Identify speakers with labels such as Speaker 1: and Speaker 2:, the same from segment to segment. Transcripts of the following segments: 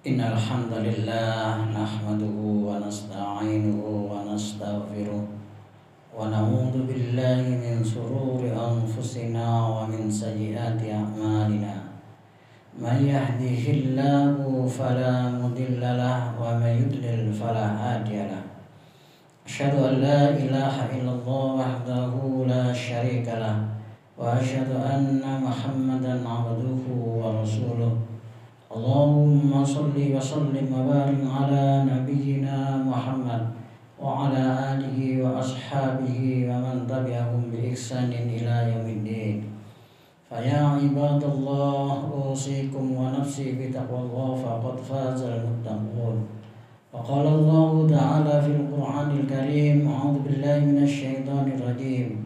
Speaker 1: Innal hamdalillah nahmaduhu wa nasta'inuhu wa nastaghfiruh wa na'udzu billahi min shururi anfusina wa min sayyiati a'malina. Man yahdihillahu fala mudilla lahu wa man yudlil fala hadiya lahu. Asyhadu an la ilaha illallah wahdahu la syarika lahu wa asyhadu anna Muhammadan 'abduhu wa rasuluh. Allahumma salli wa sallim wa barik ala nabiyyina Muhammad wa ala alihi wa ashabihi wa man tabi'ahum bi ihsanin ila yaumiddin. Fa ya ibadallah, usikum wa nafsi bi taqwallah faqad fazal muttaqun. Wa qala Allah ta'ala fil Qur'anil Karim, a'udzu billahi minasy syaithanir rajim.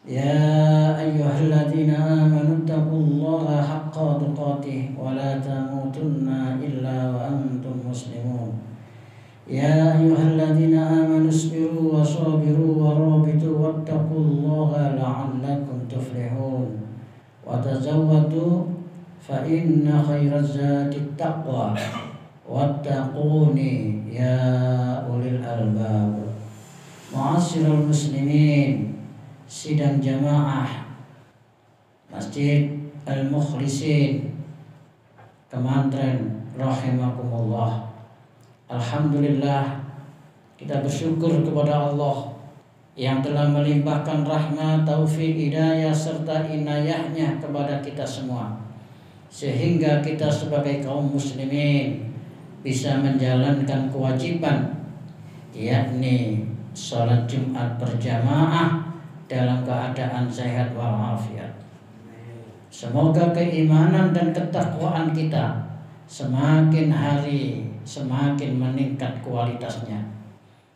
Speaker 1: Ya ayyuhalladzina amanu taqullaha haqqa tuqatih wa la tamutunna illa wa antum muslimun. Ya ayyuhalladzina amanu isbiru wa sabiru wa rabitu wattaqullaha la'allakum tuflihun. Wa tazawwadu fa inna khairaz zadi taqwa wattaquni ya ulil albab. Ma'asyiral muslimin, sidang jamaah Masjid Al-Mukhlisin Kemantren rahimakumullah. Alhamdulillah, kita bersyukur kepada Allah yang telah melimpahkan rahmat, taufik, hidayah serta inayahnya kepada kita semua, sehingga kita sebagai kaum muslimin bisa menjalankan kewajiban, yakni sholat Jumat berjamaah dalam keadaan sehat walafiat. Semoga keimanan dan ketakwaan kita semakin hari semakin meningkat kualitasnya.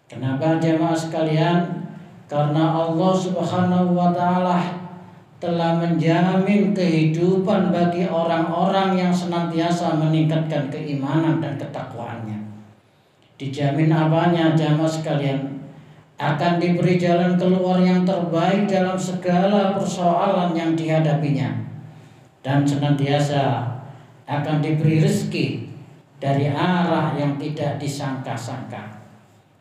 Speaker 1: Kenapa jamaah sekalian? Karena Allah Subhanahu wa ta'ala telah menjamin kehidupan bagi orang-orang yang senantiasa meningkatkan keimanan dan ketakwaannya. Dijamin apanya jamaah sekalian? Akan diberi jalan keluar yang terbaik dalam segala persoalan yang dihadapinya, dan senantiasa akan diberi rezeki dari arah yang tidak disangka-sangka,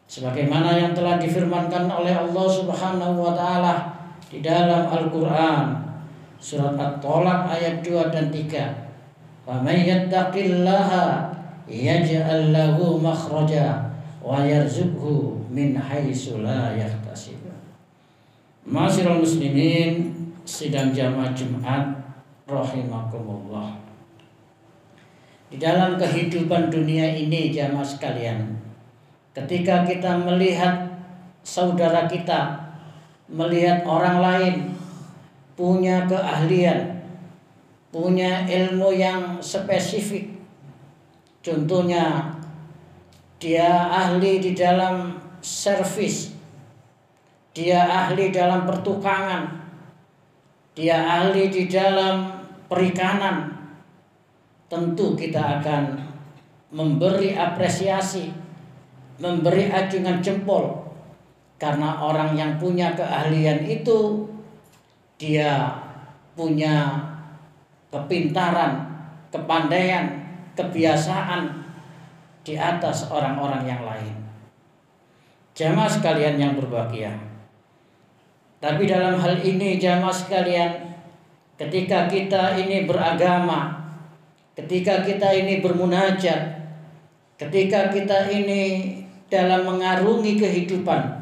Speaker 1: sebagaimana yang telah difirmankan oleh Allah Subhanahu wa ta'ala di dalam Al-Quran surat At-Tolak ayat 2 dan 3. Wa may yattaqillaha yaj'al lahu makhraja wa yarzuqhu min haitsu la yahtasib. Ma'asyiral muslimin, sidang jamaah Jumat rahimakumullah. Di dalam kehidupan dunia ini jamaah sekalian, ketika kita melihat saudara kita, melihat orang lain punya keahlian, punya ilmu yang spesifik, contohnya dia ahli di dalam servis, dia ahli dalam pertukangan, dia ahli di dalam perikanan, tentu kita akan memberi apresiasi, memberi acungan jempol, karena orang yang punya keahlian itu dia punya kepintaran, kepandaian, kebiasaan di atas orang-orang yang lain. Jamaah sekalian yang berbahagia, tapi dalam hal ini jamaah sekalian, ketika kita ini beragama, ketika kita ini bermunajat, ketika kita ini dalam mengarungi kehidupan,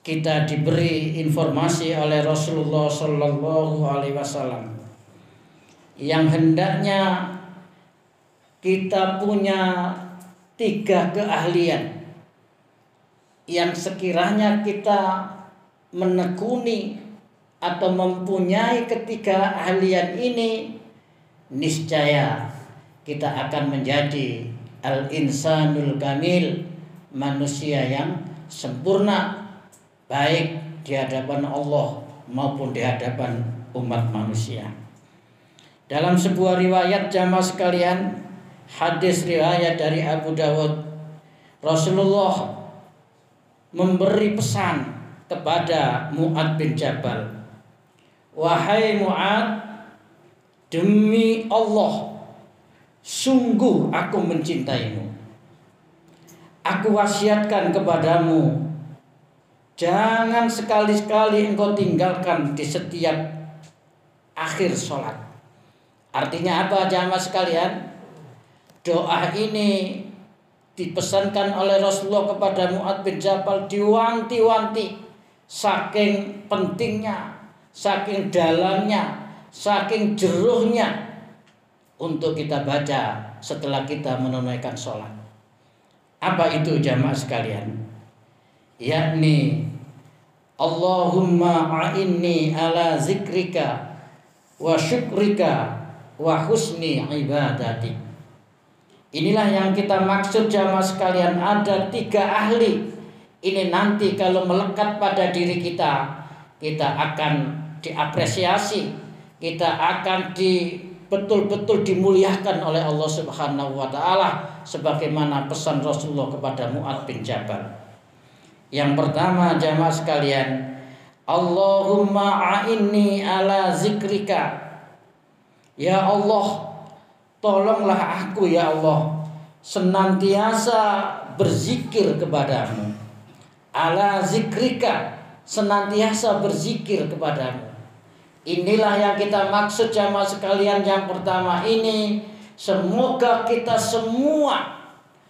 Speaker 1: kita diberi informasi oleh Rasulullah Sallallahu Alaihi Wasallam yang hendaknya kita punya 3 keahlian yang sekiranya kita menekuni atau mempunyai ketiga keahlian ini, niscaya kita akan menjadi al-insanul kamil, manusia yang sempurna, baik di hadapan Allah maupun di hadapan umat manusia. Dalam sebuah riwayat jamaah sekalian, hadis riwayat dari Abu Dawud, Rasulullah memberi pesan kepada Mu'ad bin Jabal, wahai Mu'ad, demi Allah, Sungguh aku mencintaimu. Aku wasiatkan kepadamu, jangan sekali-sekali engkau tinggalkan di setiap akhir sholat. Artinya apa jamaah sekalian? Doa ini dipesankan oleh Rasulullah kepada Mu'adz bin Jabal, diwanti-wanti, saking pentingnya, saking dalamnya, saking jeruhnya untuk kita baca setelah kita menunaikan sholat. Apa itu jamaah sekalian? Yakni Allahumma a'inni ala zikrika wa syukrika wa husni ibadatik. Inilah yang kita maksud jamaah sekalian. Ada 3 ahli. Ini nanti kalau melekat pada diri kita, kita akan diapresiasi, kita akan betul-betul dimuliakan oleh Allah Subhanahu wa taala sebagaimana pesan Rasulullah kepada Mu'adz bin Jabal. Yang pertama jamaah sekalian, Allahumma a'inni ala zikrika. Ya Allah, tolonglah aku ya Allah senantiasa berzikir kepadamu. Ala zikrika, senantiasa berzikir kepadamu. Inilah yang kita maksud jamaah sekalian. Yang pertama ini, semoga kita semua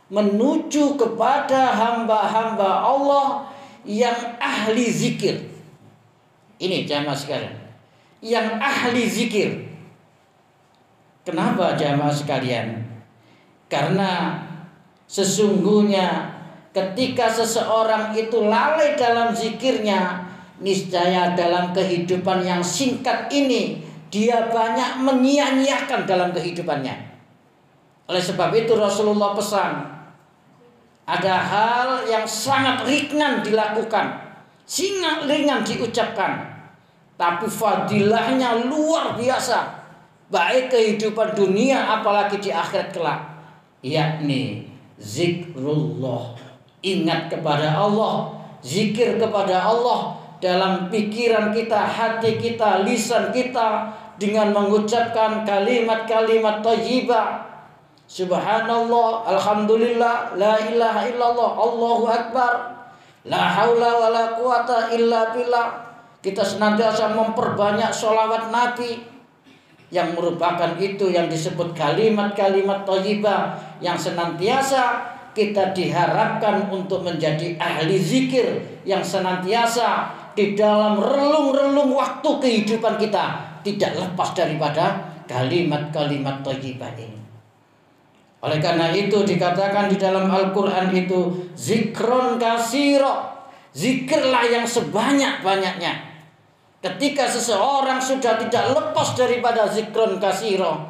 Speaker 1: menuju kepada hamba-hamba Allah yang ahli zikir. Ini jamaah sekalian, yang ahli zikir. Kenapa jamaah sekalian? Karena sesungguhnya ketika seseorang itu lalai dalam zikirnya, niscaya dalam kehidupan yang singkat ini dia banyak menyia-nyiakan dalam kehidupannya. Oleh sebab itu Rasulullah pesan, ada hal yang sangat ringan dilakukan, sangat ringan diucapkan, tapi fadilahnya luar biasa, baik kehidupan dunia apalagi di akhirat kelak, yakni zikrullah. Ingat kepada Allah, zikir kepada Allah dalam pikiran kita, hati kita, lisan kita, dengan mengucapkan kalimat-kalimat thayyibah. Subhanallah, alhamdulillah, la ilaha illallah, Allahu akbar, la haula wala quwata illa billah. Kita senantiasa memperbanyak sholawat Nabi, yang merupakan itu yang disebut kalimat-kalimat thayyibah, yang senantiasa kita diharapkan untuk menjadi ahli zikir, yang senantiasa di dalam relung-relung waktu kehidupan kita tidak lepas daripada kalimat-kalimat thayyibah ini. Oleh karena itu dikatakan di dalam Al-Quran itu, zikron kasiro, zikirlah yang sebanyak-banyaknya. Ketika seseorang sudah tidak lepas daripada zikron kasiro,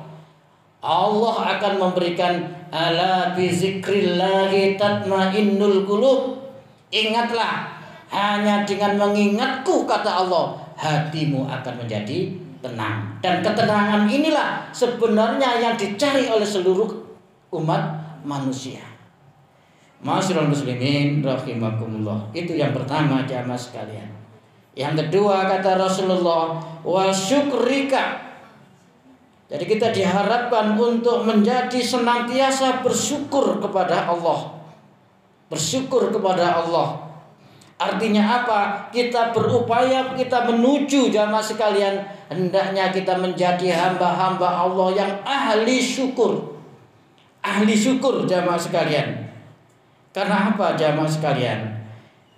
Speaker 1: Allah akan memberikan ala bi zikrillahi tatmainnul qulub. Ingatlah, hanya dengan mengingatku, kata Allah, hatimu akan menjadi tenang. Dan ketenangan inilah sebenarnya yang dicari oleh seluruh umat manusia. Ma'asyiral muslimin rahimakumullah. Itu yang pertama jamaah sekalian. Yang kedua kata Rasulullah, wa syukrika. Jadi kita diharapkan untuk menjadi senantiasa bersyukur kepada Allah. Bersyukur kepada Allah. Artinya apa? Kita berupaya, kita menuju jamaah sekalian, hendaknya kita menjadi hamba-hamba Allah yang ahli syukur. Ahli syukur jamaah sekalian. Karena apa jamaah sekalian?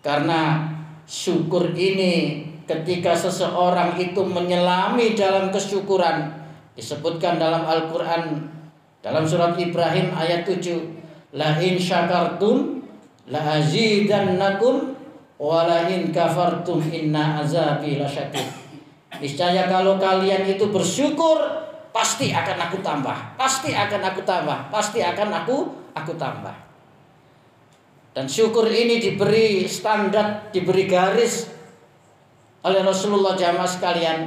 Speaker 1: Karena syukur ini ketika seseorang itu menyelami dalam kesyukuran, disebutkan dalam Al-Quran dalam surat Ibrahim ayat 7, la in syakartum la azidannakum wa la in kafartum inna azabi lasyadid. Niscaya kalau kalian itu bersyukur, pasti akan aku tambah, pasti akan aku tambah, pasti akan aku tambah. Dan syukur ini diberi standar, diberi garis oleh Rasulullah jamaah sekalian.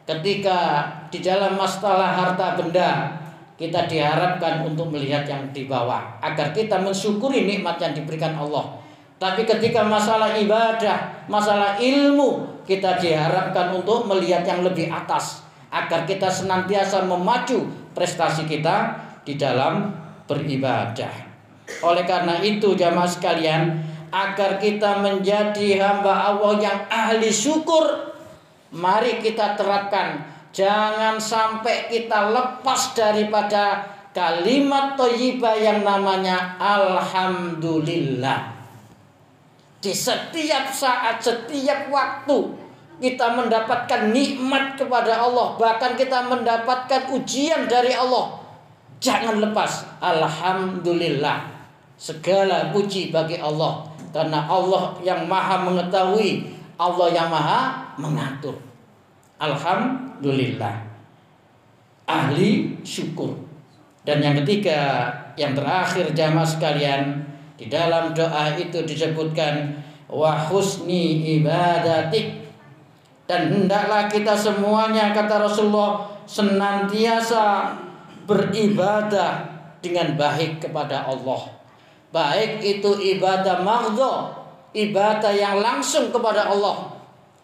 Speaker 1: Ketika di dalam masalah harta benda, kita diharapkan untuk melihat yang di bawah agar kita mensyukuri nikmat yang diberikan Allah. Tapi ketika masalah ibadah, masalah ilmu, kita diharapkan untuk melihat yang lebih atas agar kita senantiasa memacu prestasi kita di dalam beribadah. Oleh karena itu jamaah sekalian, agar kita menjadi hamba Allah yang ahli syukur, mari kita terapkan. Jangan sampai kita lepas daripada kalimat thayyibah yang namanya alhamdulillah. Di setiap saat, setiap waktu kita mendapatkan nikmat kepada Allah, bahkan kita mendapatkan ujian dari Allah, jangan lepas alhamdulillah. Segala puji bagi Allah, karena Allah yang maha mengetahui, Allah yang maha mengatur. Alhamdulillah, ahli syukur. Dan yang ketiga, yang terakhir jamaah sekalian, di dalam doa itu disebutkan wa husni ibadatik, dan hendaklah kita semuanya, kata Rasulullah, senantiasa beribadah dengan baik kepada Allah. Baik itu ibadah maghdha, ibadah yang langsung kepada Allah,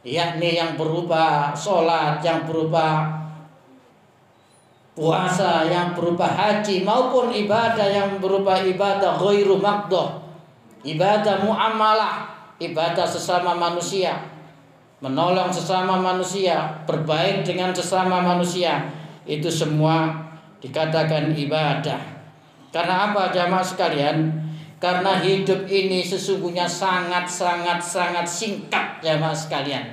Speaker 1: yakni yang berupa sholat, yang berupa puasa, yang berupa haji, maupun ibadah yang berupa ibadah ghairu maghdha, ibadah muamalah, ibadah sesama manusia, menolong sesama manusia, berbaik dengan sesama manusia. Itu semua dikatakan ibadah. Karena apa jamaah sekalian? Karena hidup ini sesungguhnya sangat singkat jamaah sekalian.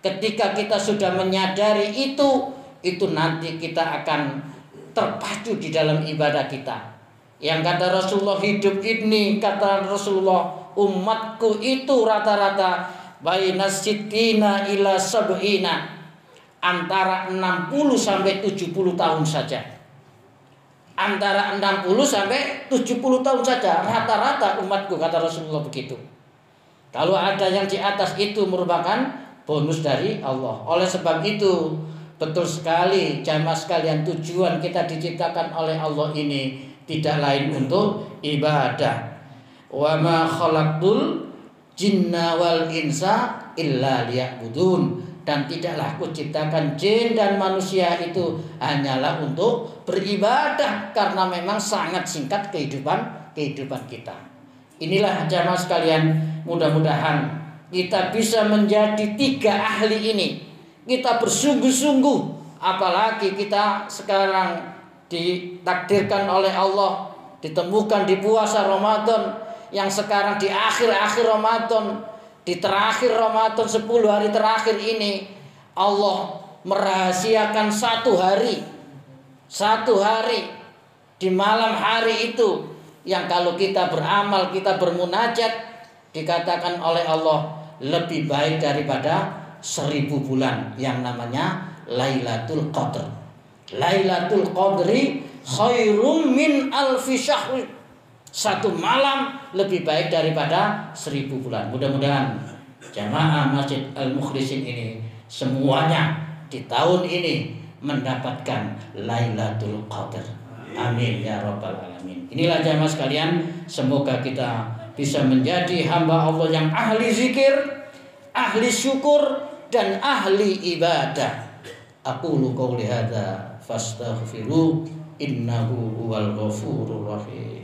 Speaker 1: Ketika kita sudah menyadari itu nanti kita akan terpacu di dalam ibadah kita. Yang kata Rasulullah, hidup ini, kata Rasulullah, umatku itu rata-rata baina sittina ila sab'ina, antara 60 sampai 70 tahun saja. Antara 60 sampai 70 tahun saja rata-rata umatku, kata Rasulullah begitu. Kalau ada yang di atas itu merupakan bonus dari Allah. Oleh sebab itu, betul sekali jamaah sekalian, tujuan kita diciptakan oleh Allah ini tidak lain untuk ibadah. Wa ma khalaqtul jinna wal insa illa liya'budun, dan tidaklah kuciptakan jin dan manusia itu hanyalah untuk beribadah, karena memang sangat singkat kehidupan kita. Inilah jamaah sekalian, mudah-mudahan kita bisa menjadi 3 ahli ini. Kita bersungguh-sungguh, apalagi kita sekarang ditakdirkan oleh Allah ditemukan di puasa Ramadan, yang sekarang di akhir-akhir Ramadan, di terakhir Ramadan 10 hari terakhir ini, Allah merahasiakan satu hari di malam hari itu, yang kalau kita beramal, kita bermunajat, dikatakan oleh Allah lebih baik daripada 1000 bulan, yang namanya Lailatul Qadr. Lailatul Qadri khairum min alfi syahr. Satu malam lebih baik daripada 1000 bulan. Mudah-mudahan jamaah Masjid Al-Mukhlisin ini semuanya di tahun ini mendapatkan Lailatul Qadar. Amin ya rabbal alamin. Inilah jamaah sekalian, semoga kita bisa menjadi hamba Allah yang ahli zikir, ahli syukur, dan ahli ibadah. Aqulu qouli hadza fastaghfiru innahu huwal ghafurur rahim.